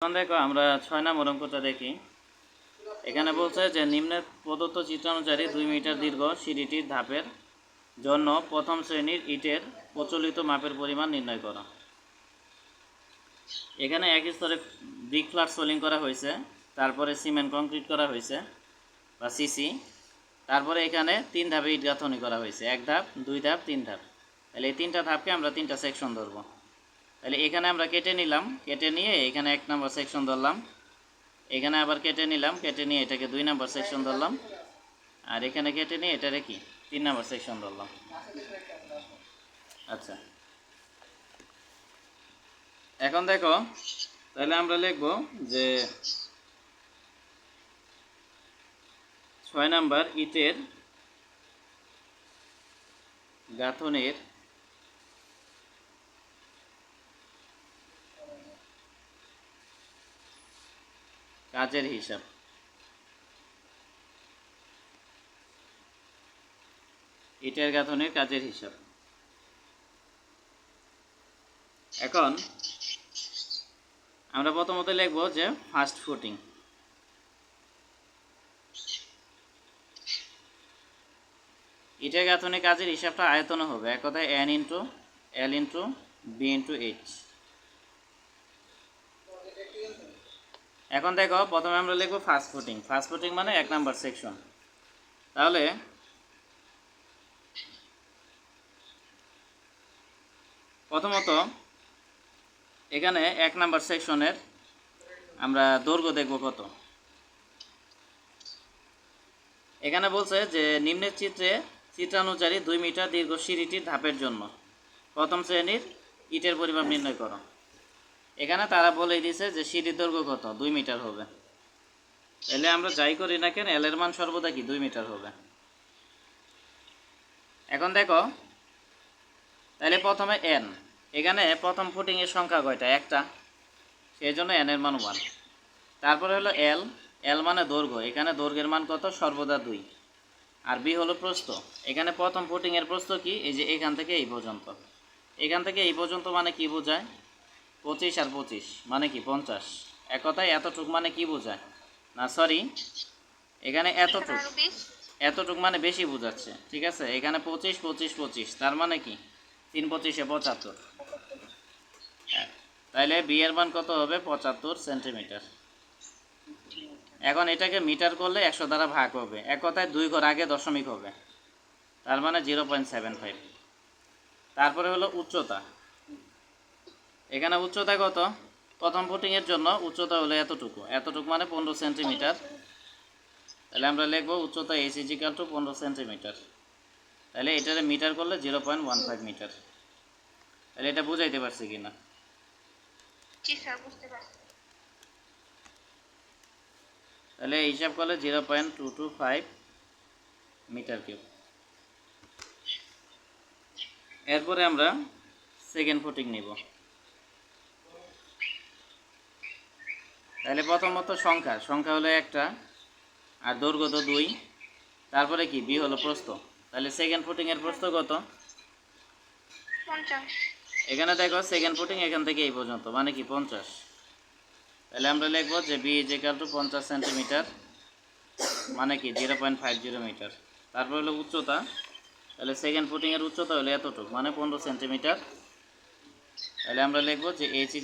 এখন দেখো আমরা 6 নম্বর অঙ্কটা দেখি। এখানে বলছে যে নিম্নে প্রদত্ত চিত্রানুসারে 2 মিটার দীর্ঘ সিঁড়িটির ধাপের জন্য প্রথম শ্রেণীর ইটের প্রচলিত মাপের পরিমাণ নির্ণয় করো। এখানে এক স্তরে ব্রিক ফ্ল্যাট সোলিং করা হয়েছে, তারপরে সিমেন্ট কংক্রিট করা হয়েছে বা সিসি, তারপরে এখানে 3 ধাপে ইট গাঁথনি করা হয়েছে, 1 ধাপ 2 ধাপ 3 ধাপ। তাহলে এই 3টা ধাপকে আমরা 3টা সেকশন ধরবো। তাহলে এখানে আমরা কেটে নিলাম, কেটে নিয়ে এখানে 1 নম্বর সেকশন ধরলাম, এখানে আবার কেটে নিলাম, কেটে নিয়ে এটাকে 2 নম্বর সেকশন ধরলাম, আর এখানে কেটে নিয়ে এটারে কি 3 নম্বর সেকশন ধরলাম। আচ্ছা, এখন দেখো তাহলে আমরা লিখব যে 6 নম্বর ইটের গাঁথনির কাজের হিসাব। ইটের গাঁথনির কাজের হিসাব। এখন আমরা প্রথমত লিখব যে ফার্স্ট ফুটিং। ইটের গাঁথনির কাজের হিসাবটা আয়তন হবে, এক কথায় n into l into b into h। এখন দেখো প্রথমে আমরা লিখব ফার্স্ট ফুটিং। ফার্স্ট ফুটিং মানে 1 নম্বর সেকশন। তাহলে প্রথমত এখানে 1 নম্বর সেকশনের আমরা দৈর্ঘ্য দেখব কত। এখানে বলছে যে নিম্নের চিত্রানুযায়ী 2 মিটার দীর্ঘ সিঁড়িটির ধাপের জন্য প্রথম শ্রেণীর ইটের পরিমাপ নির্ণয় করো। এখানে তারা বলে দিয়েছে যে সিঁড়ির দৈর্ঘ্য কত, 2 মিটার হবে। তাহলে আমরা যাই করি না কেন, এল এর মান সর্বদা কি 2 মিটার হবে। এখন দেখো তাহলে প্রথমে n, এখানে প্রথম ফুটিংয়ের সংখ্যা কয়টা, একটা, সেই জন্য n এর মান 1। তারপরে হলো l, l মানে দৈর্ঘ্য, এখানে দৈর্ঘ্যের মান কত, সর্বদা 2। আর b হলো প্রস্থ, এখানে প্রথম ফুটিংয়ের প্রস্থ কি, এই যে এখান থেকে এই পর্যন্ত। এখান থেকে এই পর্যন্ত মানে কি বোঝায়, 25 আর 25 মানে কি 50। এক কথায় এতটুক মানে কি বোঝায়, না সরি, এখানে এতটুক মানে বেশি বোঝাচ্ছে, ঠিক আছে। এখানে 25 25 25, তার মানে কি 3 25 75। তাইলে বি এর মান কত হবে, 75 সেন্টিমিটার। এখন এটাকে মিটার করলে 100 দ্বারা ভাগ হবে, এক কথায় 2 ঘর আগে দশমিক হবে, তার মানে 0.75। তারপরে হলো উচ্চতা। এখানে উচ্চতা কত, প্রথম ফুটিংয়ের জন্য উচ্চতা হলো এতটুকু, এতটুকু মানে 15 সেন্টিমিটার। তাহলে আমরা লিখব উচ্চতা h = 15 সেন্টিমিটার। তাহলে এটারে মিটার করলে 0.15 মিটার। তাহলে এটা বুঝাইতে পারছি কিনা? জি স্যার, বুঝতে পারছি। তাহলে হিসাব করলে 0.225 মিটার কিউব। এরপরে আমরা সেকেন্ড ফুটিং নিব। তাহলে প্রথমত সংখ্যা হলো একটা, আর দৈর্ঘ্য তো 2, তারপরে কি বি হলো প্রস্থ। তাহলে সেকেন্ড ফুটিং এর প্রস্থ কত, 50। এখানে দেখো সেকেন্ড ফুটিং এখান থেকে এই পর্যন্ত মানে কি 50। তাহলে আমরা লিখব যে বি = 50 সেন্টিমিটার মানে কি 0.50 মিটার। তারপর হলো উচ্চতা। তাহলে সেকেন্ড ফুটিং এর উচ্চতা হলো এতটুকু মানে 15 সেন্টিমিটার। তাহলে আমরা লিখব যে h